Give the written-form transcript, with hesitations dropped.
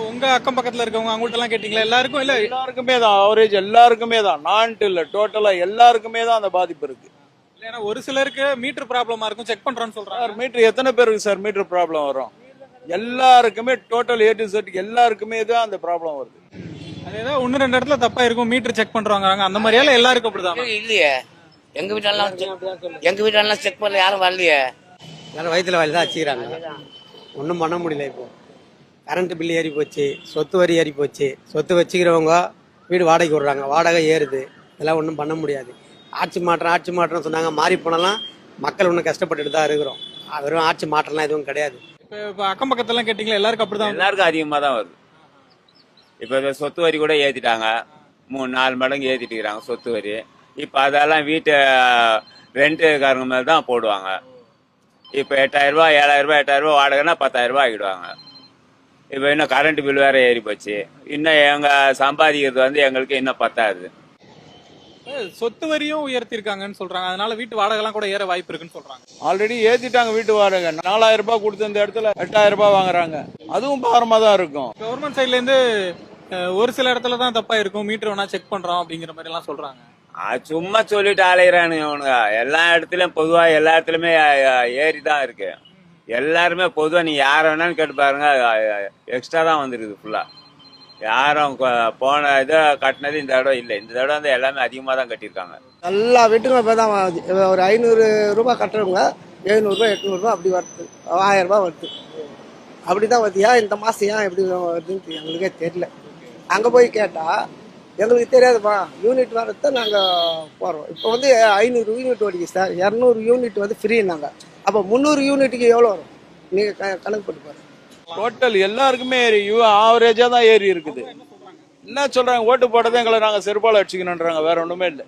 உங்க அக்கம் பக்கத்துல இருக்கவங்க அவங்கள்ட்ட எல்லாம் கேட்டீங்களா? எல்லாருக்கும் இல்ல. எல்லாருக்குமே தான் ஆவரேஜ், எல்லாருக்குமே தான், நான்ட்டு இல்ல, டோட்டலா எல்லாருக்குமே தான் அந்த பாதிப்பு இருக்கு. ஏன்னா ஒரு சிலருக்கு மீட்டர் ப்ராப்ளமா இருக்கும், செக் பண்றோம்னு சொல்றாங்க. சார் மீட்டர் எத்தனை பேருக்கு சார் மீட்டர் ப்ராப்ளம் வரும்? எல்லாருக்குமே டோட்டல் ஏ டு செட் எல்லாருக்குமே தான் அந்த ப்ராப்ளம் வருது. அது ஏதோ ஒன்னு ரெண்டு இடத்துல தப்பா இருக்கும், மீட்டர் செக் பண்றாங்க அந்த மாதிரியால எல்லாருக்கும் அப்படிதான். இல்லையே, எங்க வீட்டெல்லாம் செக் பண்ணல, யாரும் வரலையே. எல்லாரும் வயிற்றுல வலி தான் வச்சுக்கிறாங்க. ஒன்றும் பண்ண முடியல. இப்போ கரண்ட் பில்லு ஏறி போச்சு, சொத்து வரி ஏறி போச்சு. சொத்து வச்சுக்கிறவங்க வீடு வாடகைக்கு விடுறாங்க, வாடகை ஏறுது. இதெல்லாம் ஒன்றும் பண்ண முடியாது. ஆட்சி மாற்றம் சொன்னாங்க, மாறி போனாலாம் மக்கள் ஒன்றும் கஷ்டப்பட்டுட்டு தான் இருக்கிறோம். வெறும் ஆட்சி மாற்றம்லாம் எதுவும் கிடையாது. இப்ப அக்கம் பக்கத்தெல்லாம் கேட்டீங்களா? எல்லாருக்கும் அப்படிதான். எல்லாருக்கும் அதிகமா தான் வருது. இப்ப இந்த சொத்து வரி கூட ஏத்திட்டாங்க, 3-4 மடங்கு ஏத்திட்டு இருக்கிறாங்க சொத்து வரி. இப்ப அதெல்லாம் வீட்டு ரெண்டுக்காரங்க மேல தான் போடுவாங்க. இப்ப 8000 ரூபாய் 7000 ரூபாய் 8000 ரூபாய் வாடகைன்னா 10,000 ரூபாய் ஆகிடுவாங்க. இப்ப இன்னும் கரண்ட் பில் வேற ஏறி போச்சு. இன்னும் எங்க சம்பாதிக்கிறது எங்களுக்கு இன்னும் பத்தாது. சொத்து வரியும் உயர்த்திருக்காங்கன்னு சொல்றாங்க, அதனால வீட்டு வாடகை எல்லாம் கூட ஏற வாய்ப்பு இருக்குன்னு சொல்றாங்க. ஆல்ரெடி ஏத்திட்டாங்க வீட்டு வாடகை. 4000 ரூபாய் கொடுத்த இந்த இடத்துல 8000 ரூபாய் வாங்குறாங்க. அதுவும் பாரமா தான் இருக்கும். கவர்மெண்ட் சைட்ல இருந்து ஒரு சில இடத்துல தான் தப்பா இருக்கும், மீட்டர் வேணா செக் பண்றோம் அப்படிங்கிற மாதிரி எல்லாம் சொல்றாங்க. சும்மா சொல்லிட்டு அலையிறானுங்க அவனுங்க. எல்லா இடத்துலயும் பொதுவா எல்லா இடத்துலயுமே ஏறி தான் இருக்கு. எல்லாருமே பொதுவா நீ யார வேணாலும் கேட்டு பாருங்க, எக்ஸ்ட்ரா தான் வந்துருக்குது ஃபுல்லா. யாரும் போன இதை கட்டினது இந்த தடவை இல்லை. இந்த தடவை எல்லாமே அதிகமாக தான் கட்டியிருக்காங்க. எல்லா வீட்டுக்கும் இப்போ தான் ஒரு 500 ரூபாய் கட்டுறவங்க 700 ரூபாய் 800 ரூபாய் அப்படி வருது, 1000 ரூபாய் வருது. அப்படி தான் வருது. ஏன் இந்த மாதம் ஏன் எப்படி வருதுன்னு எங்களுக்கே தெரியல. அங்கே போய் கேட்டால் எங்களுக்கு தெரியாதுப்பா, யூனிட் வரது நாங்கள் போகிறோம். இப்போ 500 யூனிட் ஓடிக்கு சார், 200 யூனிட் ஃப்ரீனாங்க. அப்போ 300 யூனிட்டுக்கு எவ்வளோ வரும்? நீங்கள் கணக்கு போட்டு பாருங்க. டோட்டல் எல்லாருக்குமே ஏறி ஆவரேஜா தான் ஏறி இருக்குது. என்ன சொல்றாங்க, ஓட்டு போட்டதை எங்களை நாங்க செருப்பால அடிச்சுக்கணுன்றாங்க, வேற ஒண்ணுமே இல்லை.